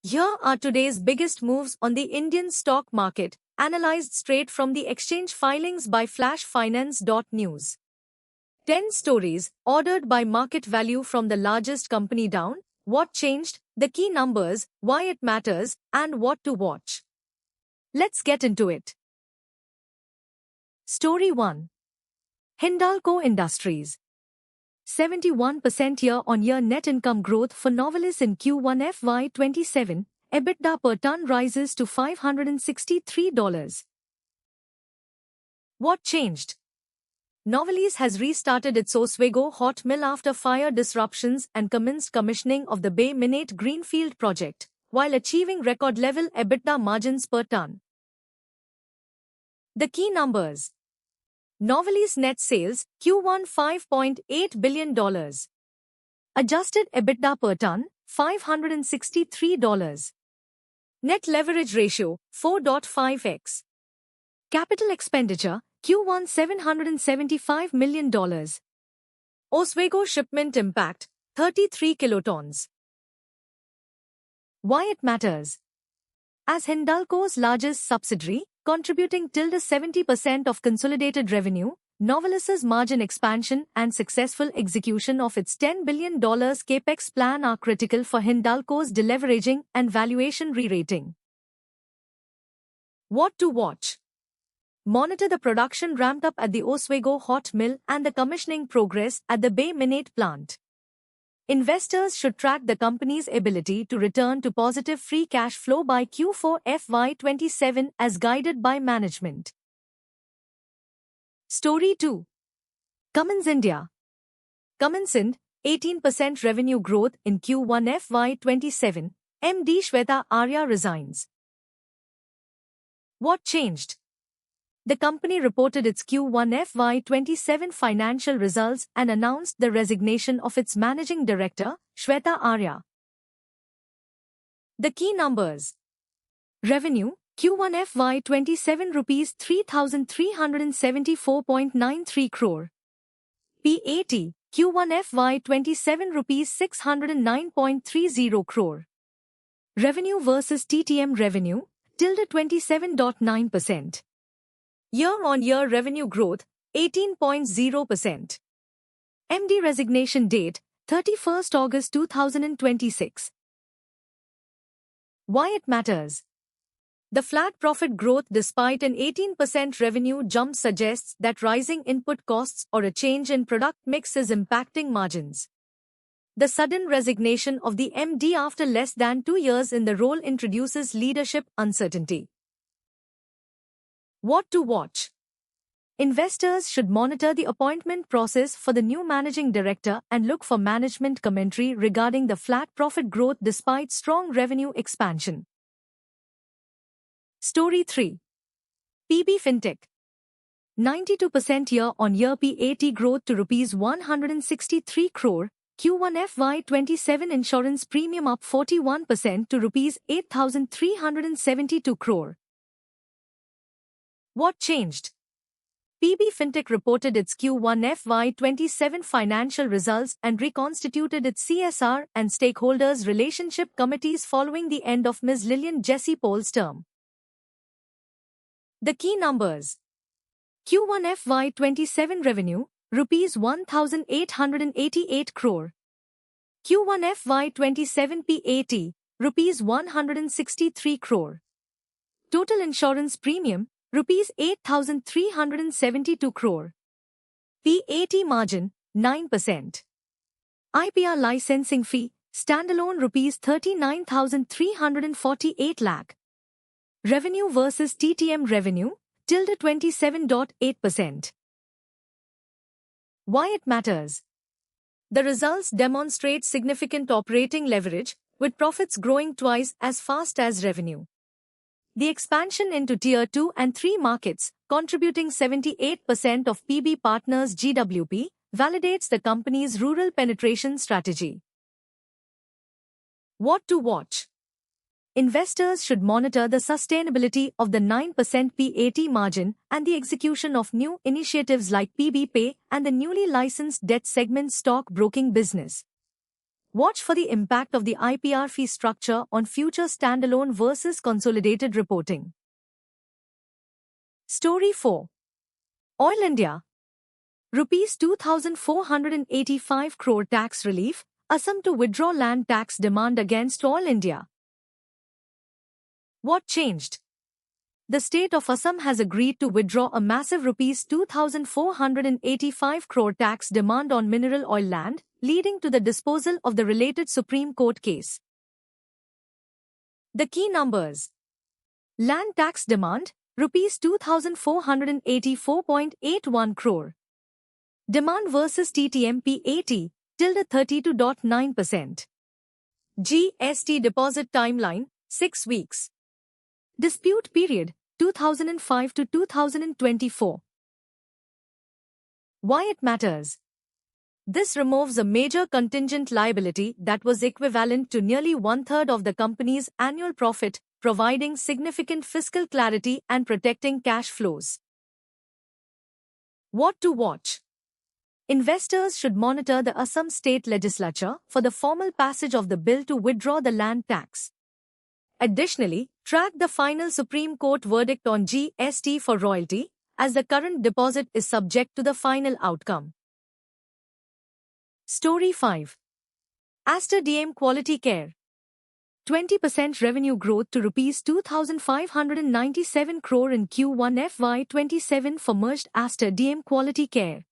Here are today's biggest moves on the Indian stock market, analyzed straight from the exchange filings by flashfinance.news. 10 stories, ordered by market value from the largest company down, what changed, the key numbers, why it matters, and what to watch. Let's get into it. Story 1. Hindalco Industries. 71% year-on-year net income growth for Novelis in Q1 FY27, EBITDA per ton rises to $563. What changed? Novelis has restarted its Oswego hot mill after fire disruptions and commenced commissioning of the Bay Minette Greenfield project, while achieving record-level EBITDA margins per ton. The key numbers. Novelis net sales, Q1 $5.8 billion. Adjusted EBITDA per ton, $563. Net leverage ratio, 4.5x. Capital expenditure, Q1 $775 million. Oswego shipment impact, 33 kilotons. Why it matters? As Hindalco's largest subsidiary, contributing till 70% of consolidated revenue, Novelis's margin expansion and successful execution of its $10 billion capex plan are critical for Hindalco's deleveraging and valuation re-rating. What to watch? Monitor the production ramped up at the Oswego hot mill and the commissioning progress at the Bay Minette plant. Investors should track the company's ability to return to positive free cash flow by Q4 FY27 as guided by management. Story 2. Cummins India. Cummins Ind, 18% revenue growth in Q1 FY27, MD Shweta Arya resigns. What changed? The company reported its Q1 FY27 financial results and announced the resignation of its managing director, Shweta Arya. The key numbers. Revenue, Q1 FY27 rupees 3,374.93 crore. PAT, Q1 FY27 rupees 609.30 crore. Revenue versus TTM revenue, tilde 27.9%. Year-on-year revenue growth, 18.0%. MD resignation date, 31st August 2026. Why it matters? The flat profit growth despite an 18% revenue jump suggests that rising input costs or a change in product mix is impacting margins. The sudden resignation of the MD after less than 2 years in the role introduces leadership uncertainty. What to watch? Investors should monitor the appointment process for the new managing director and look for management commentary regarding the flat profit growth despite strong revenue expansion. Story 3. PB Fintech. 92% year-on-year PAT growth to Rs 163 crore, Q1 FY27 insurance premium up 41% to Rs 8,372 crore. What changed? PB Fintech reported its Q1 FY27 financial results and reconstituted its CSR and stakeholders relationship committees following the end of Ms. Lillian Jessie Poll's term. The key numbers. Q1 FY27 revenue, Rs 1,888 crore. Q1 FY27 PAT, Rs 163 crore. Total insurance premium, Rs 8,372 crore. PAT margin, 9%. IPR licensing fee, standalone Rs 39,348 lakh. Revenue versus TTM revenue, tilde 27.8%. Why it matters? The results demonstrate significant operating leverage, with profits growing twice as fast as revenue. The expansion into Tier 2 and 3 markets, contributing 78% of PB Partners' GWP, validates the company's rural penetration strategy. What to watch? Investors should monitor the sustainability of the 9% PAT margin and the execution of new initiatives like PB Pay and the newly licensed debt segment stock broking business. Watch for the impact of the IPR fee structure on future standalone versus consolidated reporting. Story 4. Oil India. Rupees 2,485 crore tax relief, Assam to withdraw land tax demand against Oil India. What changed? The state of Assam has agreed to withdraw a massive Rs 2,485 crore tax demand on mineral oil land, leading to the disposal of the related Supreme Court case. The key numbers. Land tax demand, Rs 2,484.81 crore. Demand versus TTMP 80, tilde 32.9%. GST deposit timeline, 6 weeks. Dispute period, 2005 to 2024. Why it matters? This removes a major contingent liability that was equivalent to nearly one-third of the company's annual profit, providing significant fiscal clarity and protecting cash flows. What to watch? Investors should monitor the Assam State Legislature for the formal passage of the bill to withdraw the land tax. Additionally, track the final Supreme Court verdict on GST for royalty, as the current deposit is subject to the final outcome. Story 5. Aster DM Quality Care. 20% revenue growth to Rs 2,597 crore in Q1 FY27 for merged Aster DM Quality Care.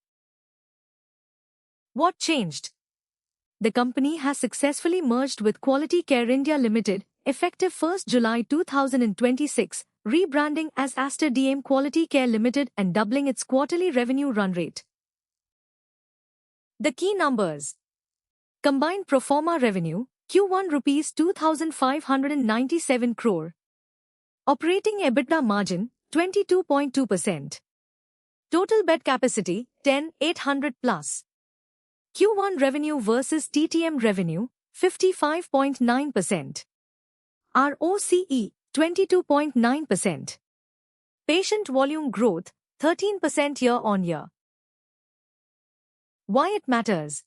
What changed? The company has successfully merged with Quality Care India Limited, effective 1 July 2026, rebranding as Aster DM Quality Care Limited and doubling its quarterly revenue run rate. The key numbers. Combined pro forma revenue, Q1 Rs 2,597 crore. Operating EBITDA margin, 22.2%. Total bed capacity, 10,800 plus. Q1 revenue versus TTM revenue, 55.9%. ROCE, 22.9%. Patient volume growth, 13% year-on-year. Why it matters?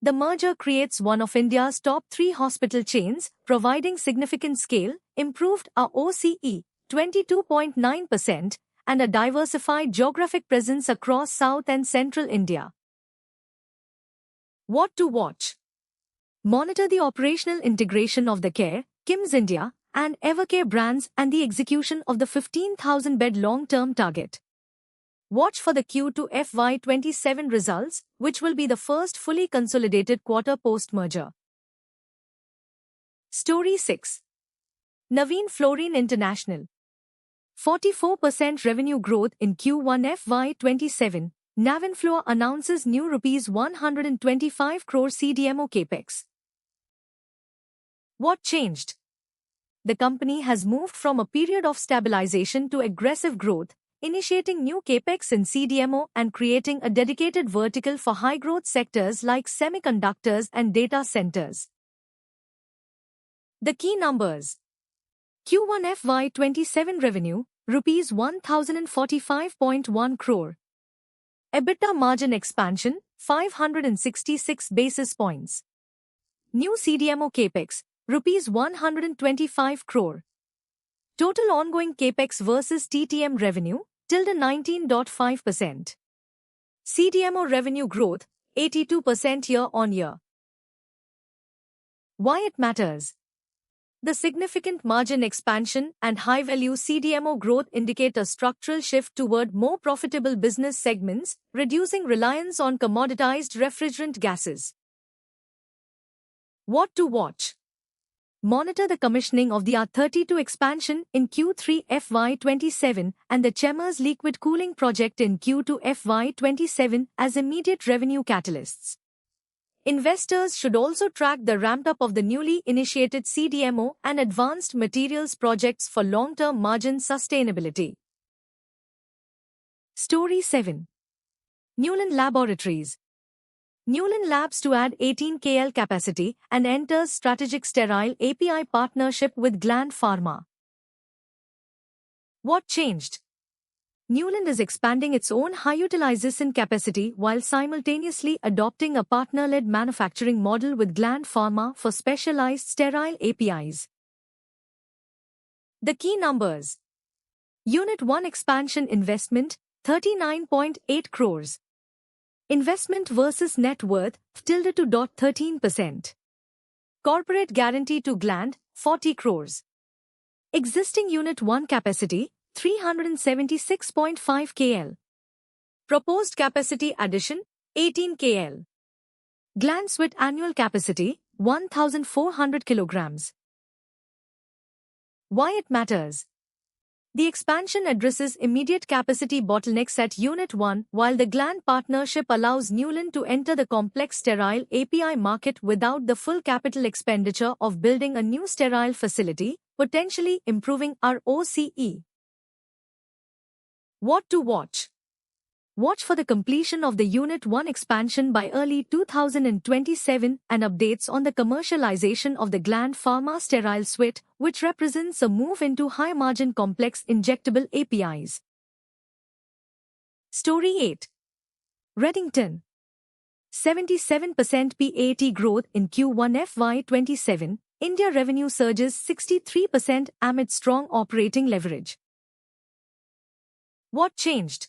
The merger creates one of India's top 3 hospital chains, providing significant scale, improved ROCE, 22.9%, and a diversified geographic presence across South and Central India. What to watch? Monitor the operational integration of the Care, KIMS India, and Evercare brands and the execution of the 15,000-bed long-term target. Watch for the Q2 FY27 results, which will be the first fully consolidated quarter post-merger. Story 6. Navin Fluorine International. 44% revenue growth in Q1 FY27. Navin Fluor announces new Rs 125 crore CDMO capex. What changed? The company has moved from a period of stabilization to aggressive growth, initiating new capex in CDMO and creating a dedicated vertical for high-growth sectors like semiconductors and data centers. The key numbers. Q1 FY27 revenue, Rs 1,045.1 crore. EBITDA margin expansion, 566 basis points. New CDMO capex, Rs 125 crore. Total ongoing capex versus TTM revenue, tilde 19.5%. CDMO revenue growth, 82% year-on-year. Why it matters? The significant margin expansion and high-value CDMO growth indicate a structural shift toward more profitable business segments, reducing reliance on commoditized refrigerant gases. What to watch? Monitor the commissioning of the R32 expansion in Q3 FY27 and the Chemours liquid cooling project in Q2 FY27 as immediate revenue catalysts. Investors should also track the ramp-up of the newly initiated CDMO and advanced materials projects for long-term margin sustainability. Story 7. Neuland Laboratories. Neuland Labs to add 18 KL capacity and enters strategic sterile API partnership with Gland Pharma. What changed? Neuland is expanding its own high utilization capacity while simultaneously adopting a partner-led manufacturing model with Gland Pharma for specialized sterile APIs. The key numbers. Unit 1 expansion investment, 39.8 crores. Investment versus net worth, tilde to 13%. Corporate guarantee to Gland, 40 crores. Existing Unit 1 capacity, 376.5 KL. Proposed capacity addition, 18 KL. Gland Suite annual capacity, 1,400 kilograms. Why it matters? The expansion addresses immediate capacity bottlenecks at Unit 1, while the Gland partnership allows Neuland to enter the complex sterile API market without the full capital expenditure of building a new sterile facility, potentially improving ROCE. What to watch? Watch for the completion of the Unit 1 expansion by early 2027 and updates on the commercialization of the Gland Pharma Sterile Suite, which represents a move into high-margin complex injectable APIs. Story 8. Redington. 77% PAT growth in Q1 FY27, India revenue surges 63% amid strong operating leverage. What changed?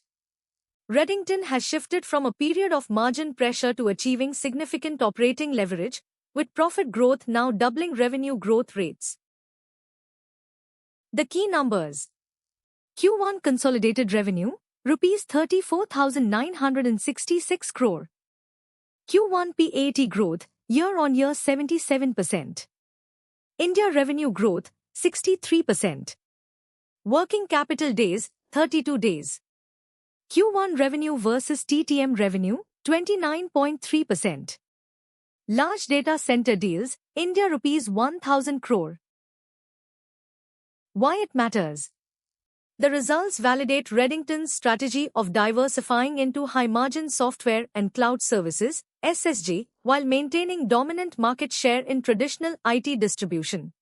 Redington has shifted from a period of margin pressure to achieving significant operating leverage, with profit growth now doubling revenue growth rates. The key numbers. Q1 consolidated revenue, Rs 34,966 crore. Q1 PAT growth, year-on-year 77%. India revenue growth, 63%. Working capital days, 32 days. Q1 revenue versus TTM revenue, 29.3%. Large data center deals, India Rs 1,000 crore. Why it matters? The results validate Redington's strategy of diversifying into high-margin software and cloud services, SSG, while maintaining dominant market share in traditional IT distribution.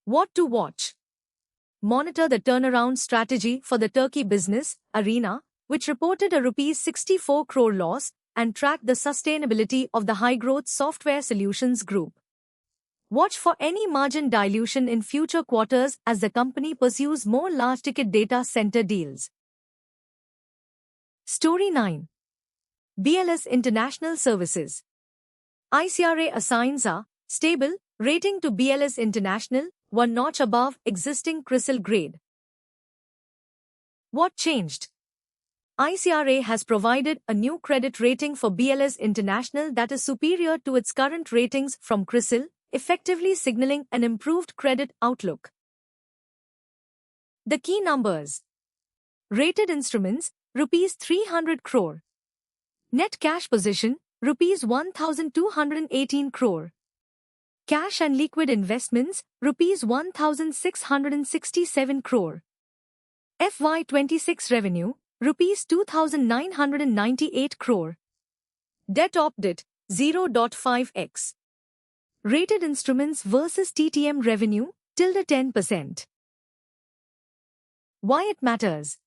What to watch? Monitor the turnaround strategy for the Turkey business, Arena, which reported a Rs 64 crore loss, and track the sustainability of the high-growth software solutions group. Watch for any margin dilution in future quarters as the company pursues more large-ticket data center deals. Story 9. BLS International Services. ICRA assigns a stable rating to BLS International, one notch above existing CRISIL grade. What changed? ICRA has provided a new credit rating for BLS International that is superior to its current ratings from CRISIL, effectively signaling an improved credit outlook. The key numbers. Rated instruments, Rs 300 crore. Net cash position, Rs 1,218 crore. Cash and liquid investments, Rs 1,667 crore. FY26 revenue, Rs 2,998 crore. Debt opted, 0.5x. Rated instruments versus TTM revenue, tilde 10%. Why it matters?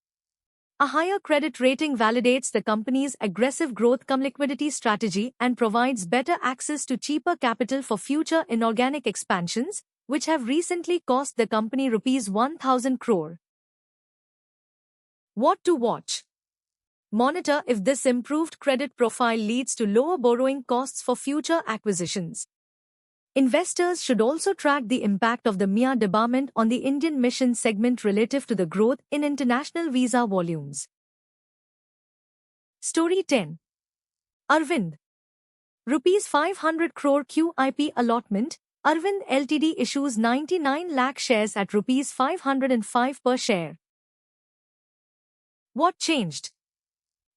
A higher credit rating validates the company's aggressive growth cum liquidity strategy and provides better access to cheaper capital for future inorganic expansions, which have recently cost the company Rs 1,000 crore. What to watch? Monitor if this improved credit profile leads to lower borrowing costs for future acquisitions. Investors should also track the impact of the MIA debarment on the Indian mission segment relative to the growth in international visa volumes. Story 10. Arvind. Rs 500 crore QIP allotment, Arvind Ltd issues 99 lakh shares at Rs 505 per share. What changed?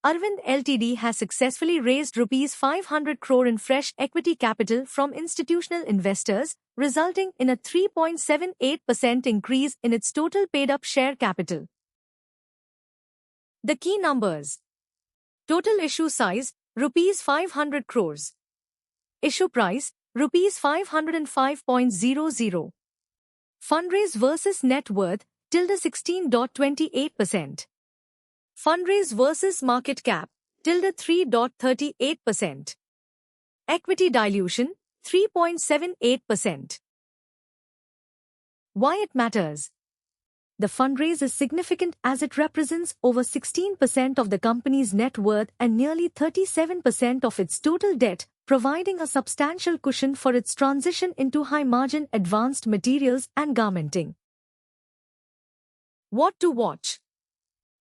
Arvind Ltd has successfully raised Rs 500 crore in fresh equity capital from institutional investors, resulting in a 3.78% increase in its total paid-up share capital. The key numbers. Total issue size, Rs 500 crores. Issue price, Rs 505.00. Fundraise versus net worth, tilde 16.28%. Fundraise versus market cap, tilde 3.38%. Equity dilution, 3.78%. Why it matters? The fundraise is significant as it represents over 16% of the company's net worth and nearly 37% of its total debt, providing a substantial cushion for its transition into high-margin advanced materials and garmenting. What to watch?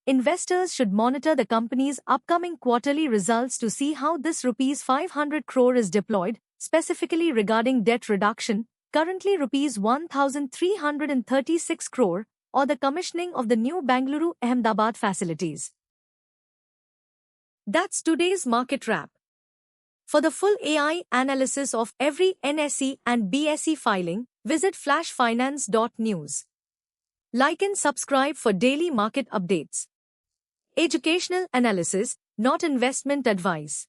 Investors should monitor the company's upcoming quarterly results to see how this Rs 500 crore is deployed, specifically regarding debt reduction, currently Rs 1,336 crore, or the commissioning of the new Bengaluru-Ahmedabad facilities. That's today's market wrap. For the full AI analysis of every NSE and BSE filing, visit flashfinance.news. Like and subscribe for daily market updates. Educational analysis, not investment advice.